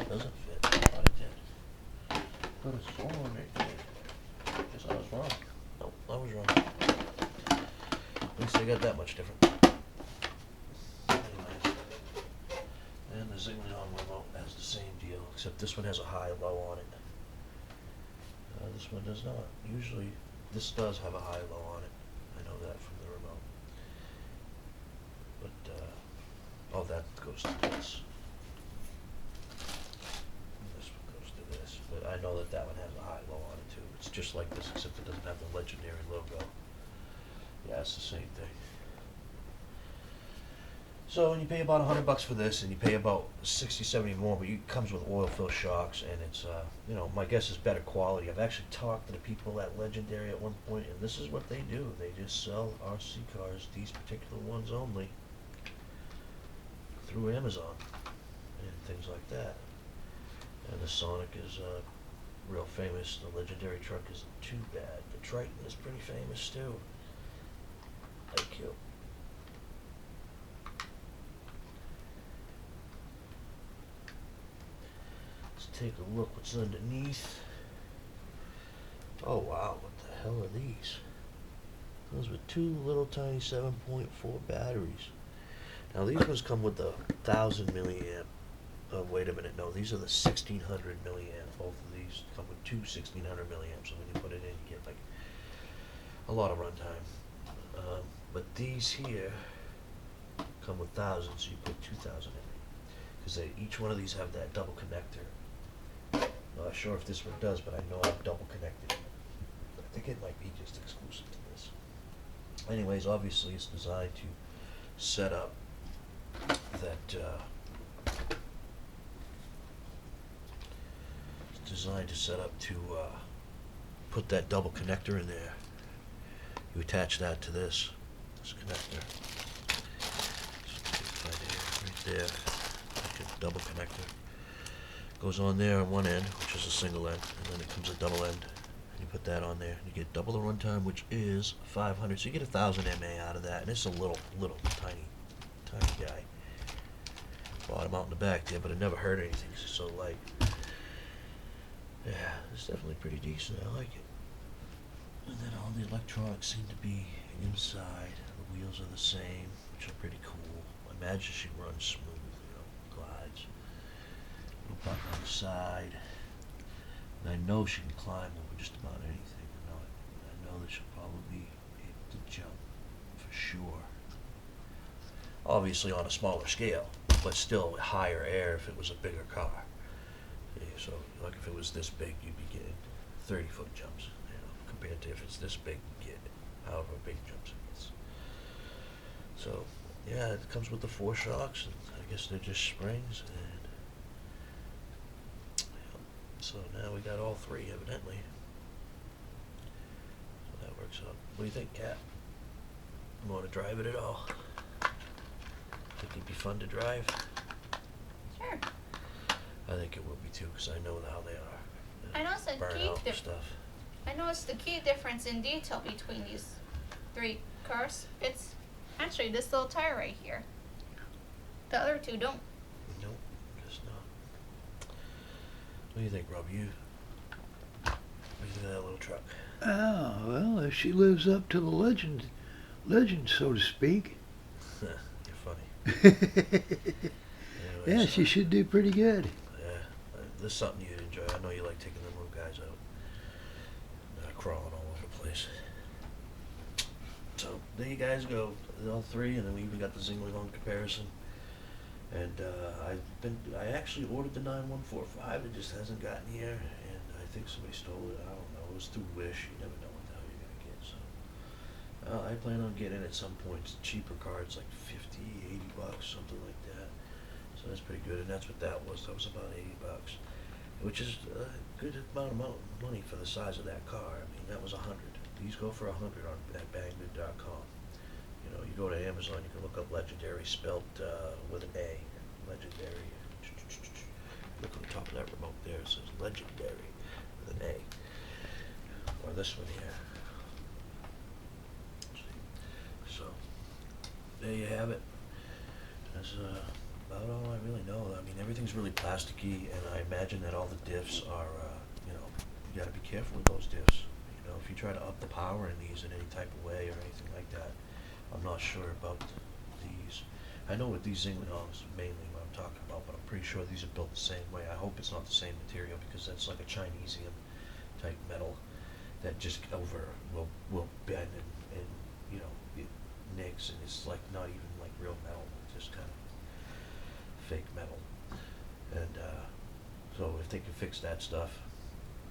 Doesn't fit. I thought it did. Could have sworn it did. Guess I was wrong. Nope, I was wrong. At least they got that much different. Anyways. And the Ziglinong remote has the same deal, except this one has a high-low on it. This one does not. Usually, this does have a high-low on it. I know that from the remote. But, oh, that goes to this. This one goes to this. But I know that that one has a high-low on it, too. It's just like this, except it doesn't have the LAegendary logo. Yeah, it's the same thing. So when you pay about $100 for this, and you pay about 60, 70 more, but it comes with oil fill shocks, and it's, you know, my guess is better quality. I've actually talked to the people at LAegendary at one point, and this is what they do. They just sell RC cars, these particular ones only, through Amazon and things like that. And the Sonic is real famous. The LAegendary truck isn't too bad. The Triton is pretty famous too. Thank you. Take a look what's underneath. Oh wow, what the hell are these? Those were two little tiny 7.4 batteries. Now these ones come with the 1000 milliamp. Wait a minute, no, these are the 1600 milliamp. Both of these come with two 1600 milliamps, so when you put it in, you get like a lot of runtime. But these here come with 1000, so you put 2000 in it, because each one of these have that double connector. Not sure if this one does, but I know I'm double connected. I think it might be just exclusive to this. Anyways, obviously it's designed to set up that it's designed to set up to put that double connector in there. You attach that to this connector. Right there, like a double connector. Goes on there on one end, which is a single end, and then it comes a double end, and you put that on there, and you get double the runtime, which is 500. So you get 1000 mAh out of that, and it's a little tiny guy. Bought him out in the back there, but it never hurt anything. It's just so light. Yeah, it's definitely pretty decent. I like it. And then all the electronics seem to be inside. The wheels are the same, which are pretty cool. I imagine she runs smooth, you know, glides. Little button on the side. And I know she can climb over just about anything. I know that she'll probably be able to jump for sure. Obviously on a smaller scale, but still higher air if it was a bigger car. Yeah, so like if it was this big, you'd be getting 30-foot jumps, you know, compared to if it's this big, you get however big jumps it gets. So yeah, it comes with the 4 shocks, and I guess they're just springs. And so now we got all 3 evidently. So that works out. What do you think, Kat? You want to drive it at all? Think it'd be fun to drive? Sure. I think it will be too, because I know how they are. I noticed a burn key out and stuff. I noticed the key difference in detail between these 3 cars. It's actually this little tire right here. The other 2 don't. Nope, guess not. What do you think, Rob? What do you think of that little truck? Oh, well, if she lives up to the legend, so to speak. You're funny. Anyways, Yeah, she should do pretty good. Yeah, this is something you'd enjoy. I know you like taking them little guys out. Crawling all over the place. So, there you guys go. All 3, and then we even got the Ziglinong comparison. And I actually ordered the 9145. It just hasn't gotten here, and I think somebody stole it. I don't know. It was through Wish. You never know what the hell you're gonna get. So I plan on getting it at some point. It's cheaper cards, like 50, 80 bucks, something like that. So that's pretty good, and that's what that was. That was about 80 bucks, which is a good amount of money for the size of that car. I mean, that was 100. These go for 100 on at banggood.com. You know, you go to Amazon, you can look up LAegendary spelled with an A. LAegendary. Look on the top of that remote there. It says LAegendary with an A. Or this one here. So, there you have it. That's about all I really know. I mean, everything's really plasticky, and I imagine that all the diffs are, you gotta be careful with those diffs. If you try to up the power in these in any type of way or anything like that, I'm not sure about these. I know with these Englands mainly what I'm talking about, but I'm pretty sure these are built the same way. I hope it's not the same material because that's like a Chinesium type metal that just will bend and it nicks, and it's like not even like real metal, just kind of fake metal. And so if they can fix that stuff,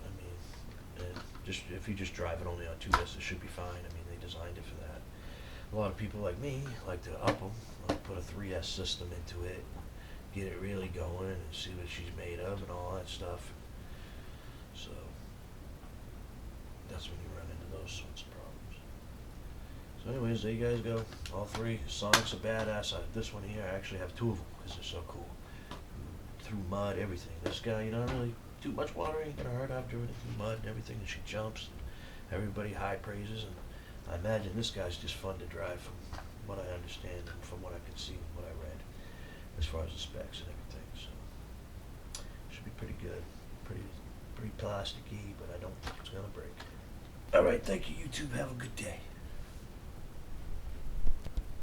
I mean, and just if you just drive it only on 2 discs, it should be fine. I mean, they designed it for that. A lot of people like me like to up them, like put a 3S system into it, get it really going, and see what she's made of and all that stuff. So that's when you run into those sorts of problems. So anyways, there you guys go. All 3. Sonic's a badass. This one here, I actually have 2 of them because they're so cool. Through mud, everything. This guy, really too much water ain't gonna hurt. I've driven it through mud and everything, and she jumps. And everybody high praises, and I imagine this guy's just fun to drive from what I understand and from what I could see and what I read as far as the specs and everything. So should be pretty good. Pretty plasticky, but I don't think it's gonna break. Alright, thank you, YouTube. Have a good day.